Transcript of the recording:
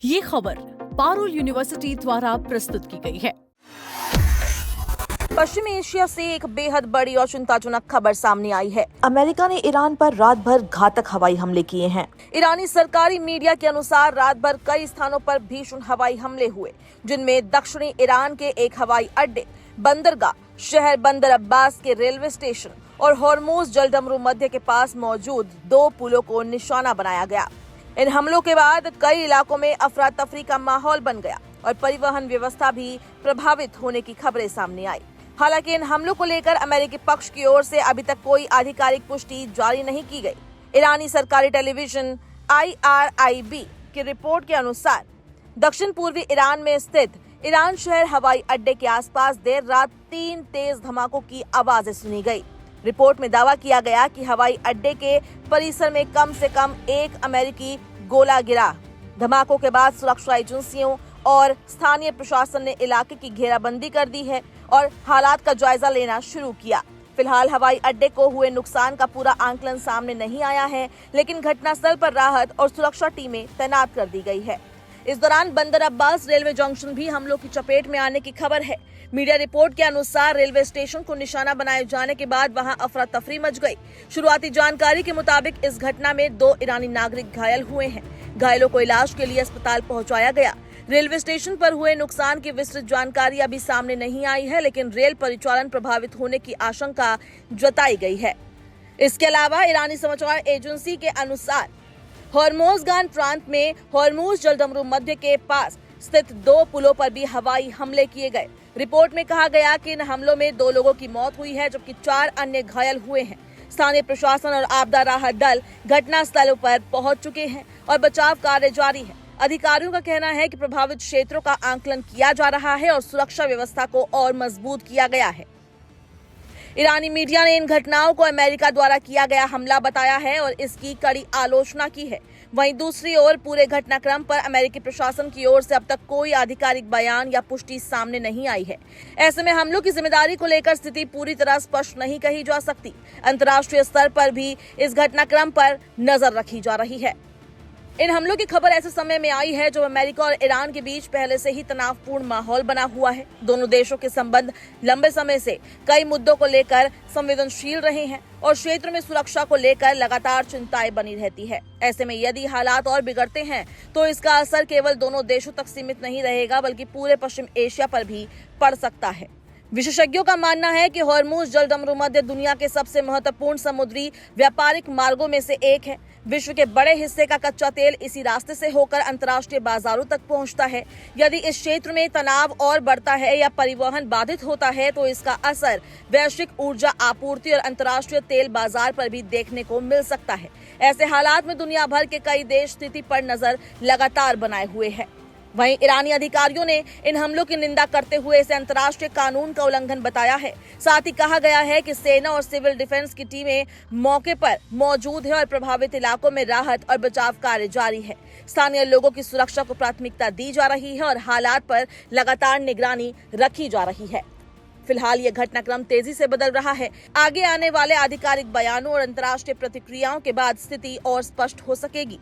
ये खबर पारुल यूनिवर्सिटी द्वारा प्रस्तुत की गई है। पश्चिमी एशिया से एक बेहद बड़ी और चिंताजनक खबर सामने आई है। अमेरिका ने ईरान पर रात भर घातक हवाई हमले किए हैं। ईरानी सरकारी मीडिया के अनुसार रात भर कई स्थानों पर भीषण हवाई हमले हुए, जिनमें दक्षिणी ईरान के एक हवाई अड्डे, बंदरगाह शहर बंदर अब्बास के रेलवे स्टेशन और हॉर्मुज जलडमरू मध्य के पास मौजूद 2 पुलों को निशाना बनाया गया। इन हमलों के बाद कई इलाकों में अफरा तफरी का माहौल बन गया और परिवहन व्यवस्था भी प्रभावित होने की खबरें सामने आई। हालांकि इन हमलों को लेकर अमेरिकी पक्ष की ओर से अभी तक कोई आधिकारिक पुष्टि जारी नहीं की गई। ईरानी सरकारी टेलीविजन IRIB की रिपोर्ट के अनुसार दक्षिण पूर्वी ईरान में स्थित ईरान शहर हवाई अड्डे के आसपास देर रात 3 तेज धमाकों की आवाजें सुनी गई। रिपोर्ट में दावा किया गया कि हवाई अड्डे के परिसर में कम से कम एक अमेरिकी गोला गिरा। धमाकों के बाद सुरक्षा एजेंसियों और स्थानीय प्रशासन ने इलाके की घेराबंदी कर दी है और हालात का जायजा लेना शुरू किया। फिलहाल हवाई अड्डे को हुए नुकसान का पूरा आंकलन सामने नहीं आया है, लेकिन घटनास्थल पर राहत और सुरक्षा टीमें तैनात कर दी गई है। इस दौरान बंदर अब्बास रेलवे जंक्शन भी हमलों की चपेट में आने की खबर है। मीडिया रिपोर्ट के अनुसार रेलवे स्टेशन को निशाना बनाए जाने के बाद वहां अफरा तफरी मच गई। शुरुआती जानकारी के मुताबिक इस घटना में 2 ईरानी नागरिक घायल हुए हैं। घायलों को इलाज के लिए अस्पताल पहुंचाया गया। रेलवे स्टेशन पर हुए नुकसान की विस्तृत जानकारी अभी सामने नहीं आई है, लेकिन रेल परिचालन प्रभावित होने की आशंका जताई गई है। इसके अलावा ईरानी समाचार एजेंसी के अनुसार हॉर्मुज़गान प्रांत में हॉर्मुज जलडमरू मध्य के पास स्थित 2 पुलों पर भी हवाई हमले किए गए। रिपोर्ट में कहा गया कि इन हमलों में 2 लोगों की मौत हुई है, जबकि 4 अन्य घायल हुए हैं। स्थानीय प्रशासन और आपदा राहत दल घटना स्थलों पर पहुंच चुके हैं और बचाव कार्य जारी है। अधिकारियों का कहना है कि प्रभावित क्षेत्रों का आंकलन किया जा रहा है और सुरक्षा व्यवस्था को और मजबूत किया गया है। ईरानी मीडिया ने इन घटनाओं को अमेरिका द्वारा किया गया हमला बताया है और इसकी कड़ी आलोचना की है। वहीं दूसरी ओर पूरे घटनाक्रम पर अमेरिकी प्रशासन की ओर से अब तक कोई आधिकारिक बयान या पुष्टि सामने नहीं आई है। ऐसे में हमलों की जिम्मेदारी को लेकर स्थिति पूरी तरह स्पष्ट नहीं कही जा सकती। अंतर्राष्ट्रीय स्तर पर भी इस घटनाक्रम पर नजर रखी जा रही है। इन हमलों की खबर ऐसे समय में आई है जब अमेरिका और ईरान के बीच पहले से ही तनावपूर्ण माहौल बना हुआ है। दोनों देशों के संबंध लंबे समय से कई मुद्दों को लेकर संवेदनशील रहे हैं और क्षेत्र में सुरक्षा को लेकर लगातार चिंताएं बनी रहती है। ऐसे में यदि हालात और बिगड़ते हैं तो इसका असर केवल दोनों देशों तक सीमित नहीं रहेगा, बल्कि पूरे पश्चिम एशिया पर भी पड़ सकता है। विशेषज्ञों का मानना है कि हॉर्मुज जलडमरू मध्य दुनिया के सबसे महत्वपूर्ण समुद्री व्यापारिक मार्गों में से एक है। विश्व के बड़े हिस्से का कच्चा तेल इसी रास्ते से होकर अंतर्राष्ट्रीय बाजारों तक पहुंचता है। यदि इस क्षेत्र में तनाव और बढ़ता है या परिवहन बाधित होता है तो इसका असर वैश्विक ऊर्जा आपूर्ति और अंतर्राष्ट्रीय तेल बाजार पर भी देखने को मिल सकता है। ऐसे हालात में दुनिया भर के कई देश स्थिति पर नजर लगातार बनाए हुए हैं। वहीं ईरानी अधिकारियों ने इन हमलों की निंदा करते हुए इसे अंतर्राष्ट्रीय कानून का उल्लंघन बताया है। साथ ही कहा गया है कि सेना और सिविल डिफेंस की टीमें मौके पर मौजूद है और प्रभावित इलाकों में राहत और बचाव कार्य जारी है। स्थानीय लोगों की सुरक्षा को प्राथमिकता दी जा रही है और हालात पर लगातार निगरानी रखी जा रही है। फिलहाल ये घटनाक्रम तेजी से बदल रहा है। आगे आने वाले आधिकारिक बयानों और अंतर्राष्ट्रीय प्रतिक्रियाओं के बाद स्थिति और स्पष्ट हो सकेगी।